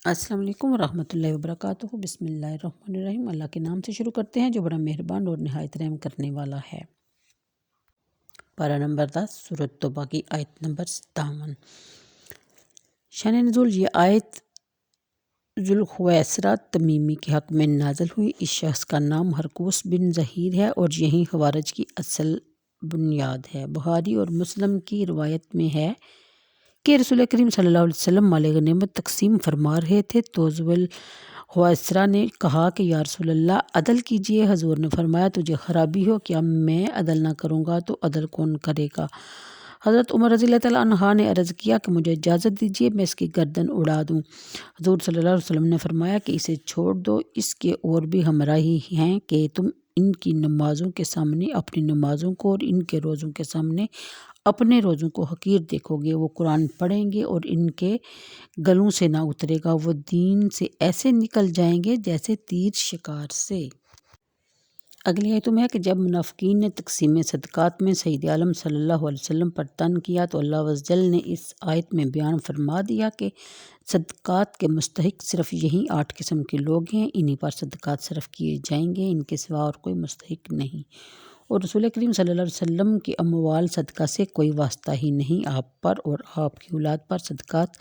السلام علیکم ورحمۃ اللہ وبرکاتہ۔ بسم اللہ الرحمن الرحیم۔ اللہ کے نام سے شروع کرتے ہیں جو بڑا مہربان اور نہایت رحم کرنے والا ہے۔ پارہ نمبر 10 سورۃ توبہ کی آیت نمبر 57۔ شان نزول: یہ آیت ذوالخویسرہ تمیمی کے حق میں نازل ہوئی۔ اس شخص کا نام حرقوس بن ظہیر ہے اور یہی خوارج کی اصل بنیاد ہے۔ بخاری اور مسلم کی روایت میں ہے کہ رسول کریم صلی اللہ علیہ وسلم مال غنیمت تقسیم فرما رہے تھے تو ذوالخویسرہ نے کہا کہ یا رسول اللہ عدل کیجئے۔ حضور نے فرمایا تجھے خرابی ہو، کیا میں عدل نہ کروں گا تو عدل کون کرے گا؟ حضرت عمر رضی اللہ تعالیٰ عنہ نے عرض کیا کہ مجھے اجازت دیجئے میں اس کی گردن اڑا دوں۔ حضور صلی اللہ علیہ وسلم نے فرمایا کہ اسے چھوڑ دو، اس کے اور بھی ہمراہی ہیں کہ تم ان کی نمازوں کے سامنے اپنی نمازوں کو اور ان کے روزوں کے سامنے اپنے روزوں کو حقیر دیکھو گے۔ وہ قرآن پڑھیں گے اور ان کے گلوں سے نہ اترے گا، وہ دین سے ایسے نکل جائیں گے جیسے تیر شکار سے۔ اگلی آیتوں میں ہے کہ جب منافقین نے تقسیم صدقات میں سید عالم صلی اللہ علیہ وسلم پر تنگ کیا تو اللہ عز وجل نے اس آیت میں بیان فرما دیا کہ صدقات کے مستحق صرف یہی 8 قسم کے لوگ ہیں، انہی پر صدقات صرف کیے جائیں گے، ان کے سوا اور کوئی مستحق نہیں۔ اور رسول کریم صلی اللہ علیہ وسلم کے اموال صدقہ سے کوئی واسطہ ہی نہیں، آپ پر اور آپ کی اولاد پر صدقات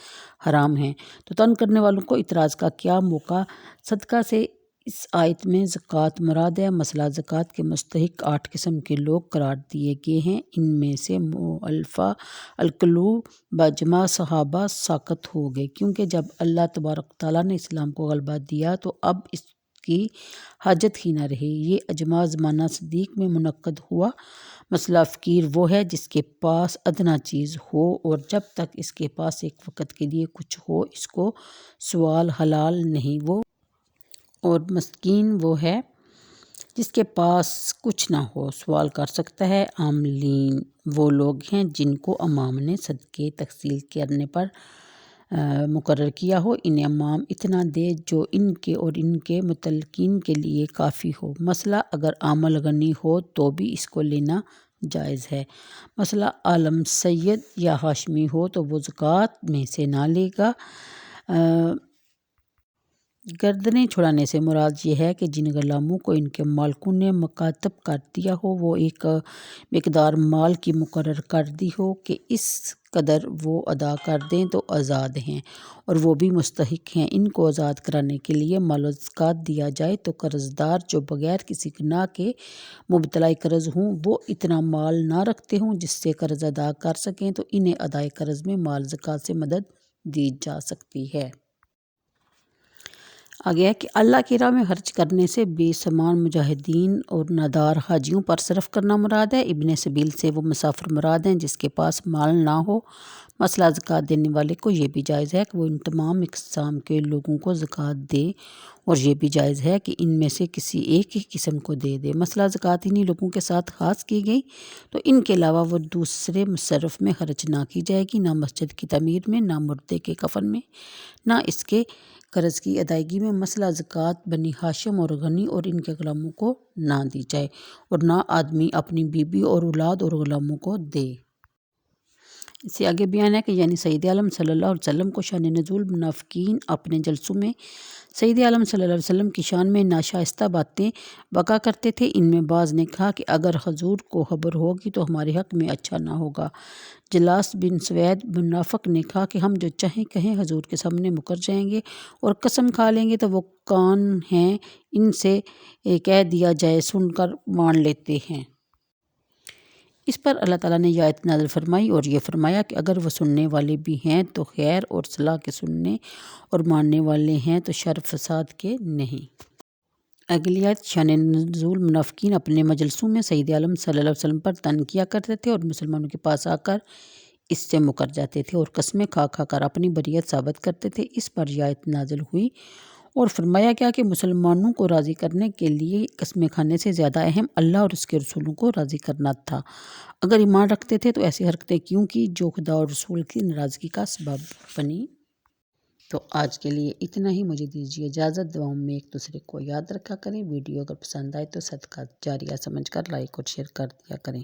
حرام ہیں۔ تو تنگ کرنے والوں کو اعتراض کا کیا موقع؟ صدقہ سے اس آیت میں زکوٰۃ مراد ہے۔ مسئلہ زکوٰۃ کے مستحق 8 قسم کے لوگ قرار دیے گئے ہیں۔ ان میں سے مؤلفہ القلوب باجماع صحابہ ساقط ہو گئے، کیونکہ جب اللہ تبارک تعالیٰ نے اسلام کو غلبہ دیا تو اب اس کی حاجت ہی نہ رہی۔ یہ اجماع زمانہ صدیق میں منعقد ہوا۔ مسئلہ فقیر وہ ہے جس کے پاس ادنیٰ چیز ہو اور جب تک اس کے پاس ایک وقت کے لیے کچھ ہو اس کو سوال حلال نہیں۔ وہ اور مسکین وہ ہے جس کے پاس کچھ نہ ہو، سوال کر سکتا ہے۔ عاملین وہ لوگ ہیں جن کو امام نے صدقے تقسیم کرنے پر مقرر کیا ہو، انہیں امام اتنا دے جو ان کے اور ان کے متعلقین کے لیے کافی ہو۔ مثلا اگر عامل غنی ہو تو بھی اس کو لینا جائز ہے۔ مثلا عالم سید یا ہاشمی ہو تو وہ زکوٰۃ میں سے نہ لے گا۔ گردنیں چھڑانے سے مراد یہ ہے کہ جن غلاموں کو ان کے مالکوں نے مکاتب کر دیا ہو، وہ ایک مقدار مال کی مقرر کر دی ہو کہ اس قدر وہ ادا کر دیں تو آزاد ہیں اور وہ بھی مستحق ہیں۔ ان کو آزاد کرانے کے لیے مال و زکوٰۃ دیا جائے تو قرض دار جو بغیر کسی گناہ کے مبتلا قرض ہوں، وہ اتنا مال نہ رکھتے ہوں جس سے قرض ادا کر سکیں، تو انہیں ادائے قرض میں مال زکوٰۃ سے مدد دی جا سکتی ہے۔ آگے ہے کہ اللہ کی راہ میں خرچ کرنے سے بے سامان مجاہدین اور نادار حاجیوں پر صرف کرنا مراد ہے۔ ابن سبیل سے وہ مسافر مراد ہیں جس کے پاس مال نہ ہو۔ مثلا زکوٰۃ دینے والے کو یہ بھی جائز ہے کہ وہ ان تمام اقسام کے لوگوں کو زکوٰۃ دے اور یہ بھی جائز ہے کہ ان میں سے کسی ایک ہی قسم کو دے دے۔ مثلا زکوٰۃ انہی لوگوں کے ساتھ خاص کی گئی تو ان کے علاوہ وہ دوسرے مصرف میں خرچ نہ کی جائے گی، نہ مسجد کی تعمیر میں، نہ مردے کے کفن میں، نہ اس کے قرض کی ادائیگی میں۔ مثلا زکوٰۃ بنی ہاشم اور غنی اور ان کے غلاموں کو نہ دی جائے اور نہ آدمی اپنی بیوی اور اولاد اور غلاموں کو دے۔ اس سے آگے بیان ہے کہ یعنی سید عالم صلی اللہ علیہ وسلم کو شان نزول: منافقین اپنے جلسوں میں سید عالم صلی اللہ علیہ وسلم کی شان میں ناشائستہ باتیں بکا کرتے تھے۔ ان میں بعض نے کہا کہ اگر حضور کو خبر ہوگی تو ہمارے حق میں اچھا نہ ہوگا۔ جلاس بن سوید منافق نے کہا کہ ہم جو چاہیں کہیں حضور کے سامنے مکر جائیں گے اور قسم کھا لیں گے تو وہ کون ہیں، ان سے کہہ دیا جائے سن کر مان لیتے ہیں۔ اس پر اللہ تعالیٰ نے یہ آیت نازل فرمائی اور یہ فرمایا کہ اگر وہ سننے والے بھی ہیں تو خیر اور صلاح کے سننے اور ماننے والے ہیں تو شر فساد کے نہیں۔ اگلی آیت شان نزول: منافقین اپنے مجلسوں میں سید عالم صلی اللہ علیہ وسلم پر تنگ کیا کرتے تھے اور مسلمانوں کے پاس آ کر اس سے مکر جاتے تھے اور قسمیں کھا کھا کر اپنی بریت ثابت کرتے تھے۔ اس پر یہ آیت نازل ہوئی اور فرمایا گیا کہ مسلمانوں کو راضی کرنے کے لیے قسمیں کھانے سے زیادہ اہم اللہ اور اس کے رسولوں کو راضی کرنا تھا۔ اگر ایمان رکھتے تھے تو ایسی حرکتیں کیوں کی جو خدا اور رسول کی ناراضگی کا سبب بنی۔ تو آج کے لیے اتنا ہی، مجھے دیجیے اجازت۔ دعاؤں میں ایک دوسرے کو یاد رکھا کریں۔ ویڈیو اگر پسند آئے تو صدقہ جاریہ سمجھ کر لائک اور شیئر کر دیا کریں۔